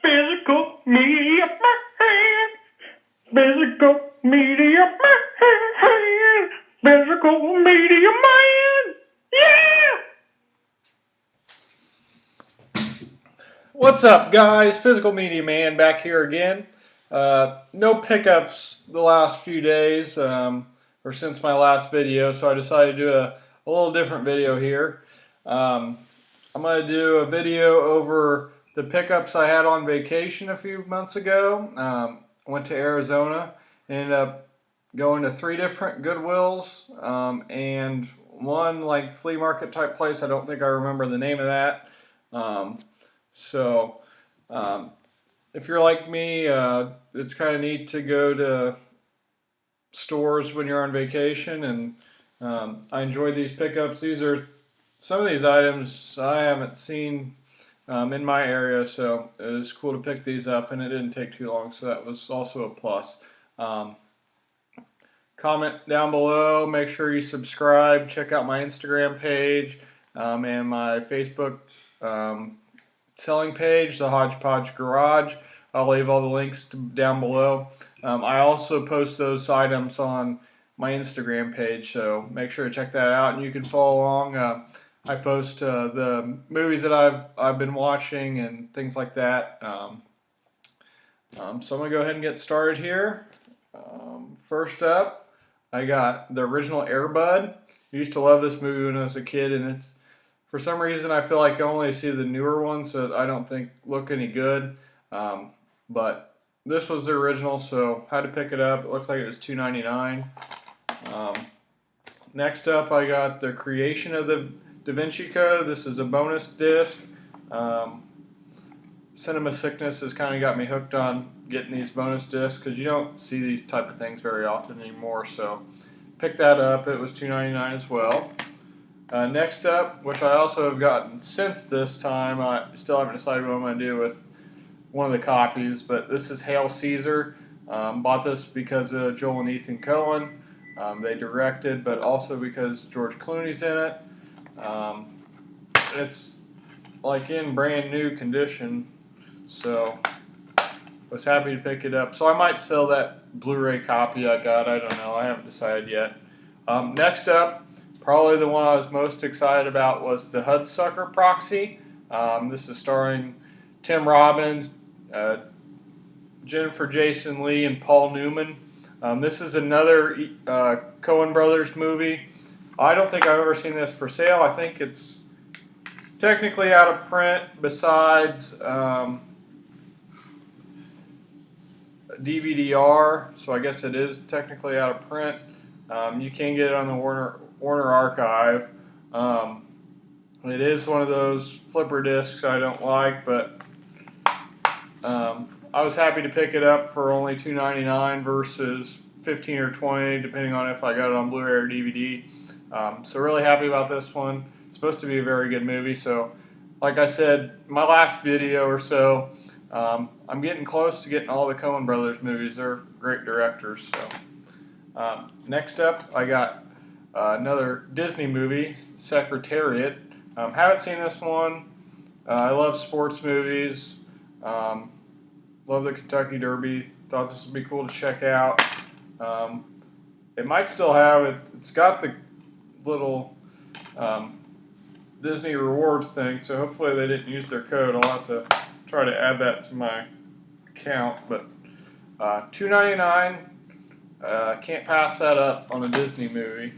Physical media man. Physical media man. Physical media man. Yeah! What's up, guys? Physical Media Man back here again. No pickups the last few days or since my last video, so I decided to do a little different video here. I'm going to do a video over the pickups I had on vacation a few months ago. I went to Arizona, ended up going to 3 different Goodwills and one like flea market type place. I don't think I remember the name of that. So, if you're like me, it's kind of neat to go to stores when you're on vacation, and I enjoy these pickups. These are some of these items I haven't seen in my area, so it was cool to pick these up, and it didn't take too long, so that was also a plus. Comment down below, make sure you subscribe, check out my Instagram page and my Facebook selling page, the Hodgepodge Garage. I'll leave all the links down below. I also post those items on my Instagram page, so make sure to check that out, and you can follow along. I post the movies that I've been watching and things like that. So I'm gonna go ahead and get started here. First up, I got the original Air Bud. I used to love this movie when I was a kid, and it's, for some reason, I feel like I only see the newer ones that I don't think look any good. But this was the original, so I had to pick it up. It looks like it was $2.99. Next up, I got the Creation of the Da Vinci Code. This is a bonus disc. Cinema Sickness has kind of got me hooked on getting these bonus discs because you don't see these type of things very often anymore. So pick that up. It was $2.99 as well. Next up, which I also have gotten since this time, I still haven't decided what I'm going to do with one of the copies, but this is Hail Caesar. Bought this because of Joel and Ethan Coen. They directed, but also because George Clooney's in it. It's like in brand new condition, so was happy to pick it up. So I might sell that Blu-ray copy I got. I don't know. I haven't decided yet. Next up, probably the one I was most excited about was the Hudsucker Proxy. This is starring Tim Robbins, Jennifer Jason Leigh, and Paul Newman. This is another Coen Brothers movie. I don't think I've ever seen this for sale. I think it's technically out of print besides DVD-R, so I guess it is technically out of print. You can get it on the Warner Archive. It is one of those flipper discs I don't like, but I was happy to pick it up for only $2.99 versus $15 or $20, depending on if I got it on Blu-ray or DVD. So really happy about this one. It's supposed to be a very good movie. So, like I said, my last video or so, I'm getting close to getting all the Coen Brothers movies. They're great directors. So, next up, I got another Disney movie, Secretariat. Haven't seen this one. I love sports movies. Love the Kentucky Derby. Thought this would be cool to check out. It might still have it. It's got the little Disney rewards thing, so hopefully they didn't use their code. I'll have to try to add that to my account. But $2.99. Can't pass that up on a Disney movie.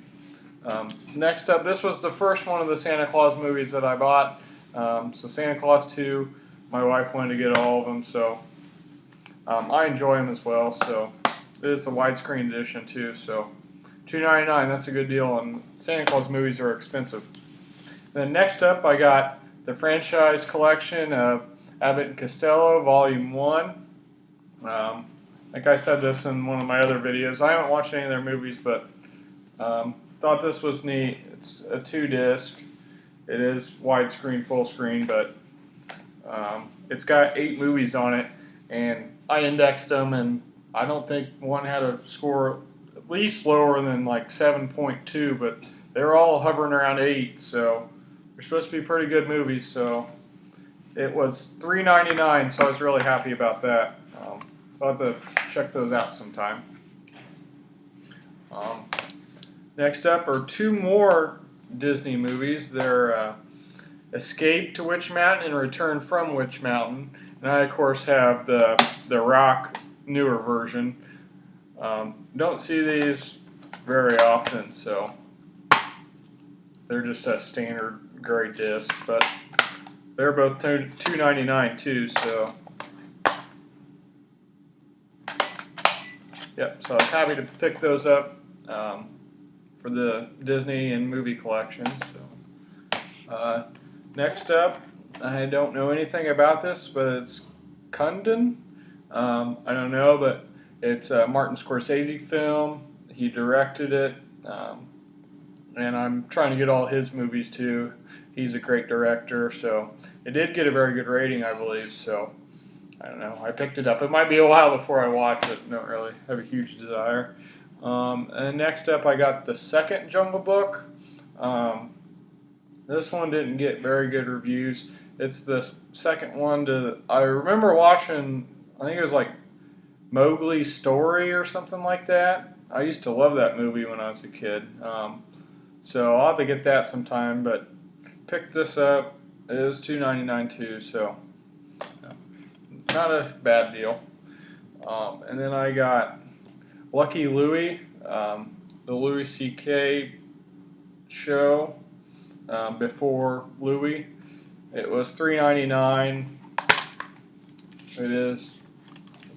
Next up, this was the first one of the Santa Claus movies that I bought. So Santa Claus 2, my wife wanted to get all of them, so I enjoy them as well. So it is a widescreen edition too. So $2.99, that's a good deal, and Santa Claus movies are expensive. Then next up, I got the franchise collection of Abbott and Costello, Volume 1. Like I said this in one of my other videos, I haven't watched any of their movies, but thought this was neat. It's a 2-disc. It is widescreen, full screen, but it's got 8 movies on it, and I indexed them, and I don't think one had a score at least lower than like 7.2, but they're all hovering around 8, so they're supposed to be pretty good movies. So It was $3.99, so I was really happy about that. So I'll have to check those out sometime. Next up are two more Disney movies. They're Escape to Witch Mountain and Return from Witch Mountain. And I, of course, have the Rock newer version. Don't see these very often, so they're just a standard gray disc, but they're both $2.99 too, so yep, so I was happy to pick those up for the Disney and movie collection. So next up, I don't know anything about this, but it's Kundun. I don't know, but it's a Martin Scorsese film. He directed it, and I'm trying to get all his movies too. He's a great director, so it did get a very good rating, I believe. So I don't know. I picked it up. It might be a while before I watch it. Don't really have a huge desire. And next up, I got the second Jungle Book. This one didn't get very good reviews. It's the second one to. I remember watching. I think it was like Mowgli's Story or something like that. I used to love that movie when I was a kid. So I'll have to get that sometime, but picked this up. It was $2.99 too, so not a bad deal. And then I got Lucky Louie, the Louis C.K. show before Louie. It was $3.99. It is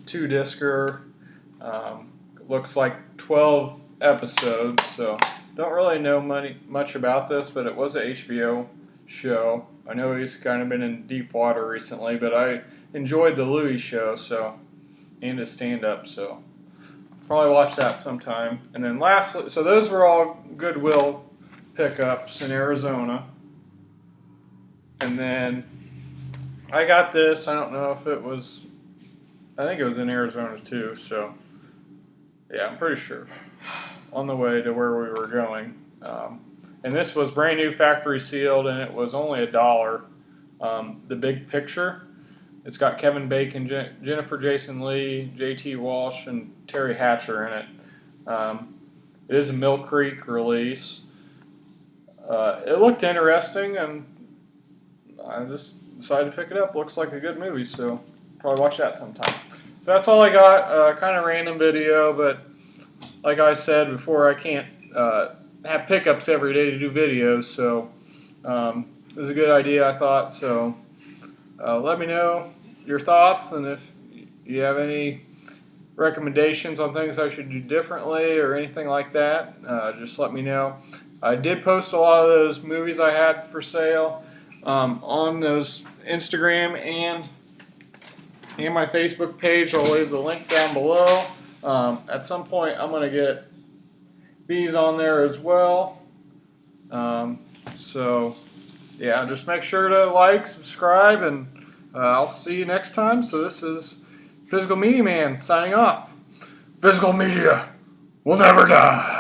two-discer. Looks like 12 episodes, so don't really know much about this, but it was an HBO show. I know he's kind of been in deep water recently, but I enjoyed the Louis show, and his stand-up, so probably watch that sometime. And then lastly, so those were all Goodwill pickups in Arizona. And then I got this. I don't know if it was, I think it was in Arizona too, so yeah, I'm pretty sure. On the way to where we were going. And this was brand new, factory sealed, and it was only $1. The Big Picture. It's got Kevin Bacon, Jennifer Jason Leigh, J.T. Walsh, and Terry Hatcher in it. It is a Mill Creek release. It looked interesting, and I just decided to pick it up. Looks like a good movie, so probably watch that sometime. So that's all I got. Kind of random video, but like I said before, I can't have pickups every day to do videos, so it was a good idea, I thought. So let me know your thoughts, and if you have any recommendations on things I should do differently or anything like that, just let me know. I did post a lot of those movies I had for sale on those Instagram and my Facebook page. I'll leave the link down below. At some point, I'm going to get these on there as well. So, yeah, just make sure to like, subscribe, and I'll see you next time. So this is Physical Media Man signing off. Physical Media will never die.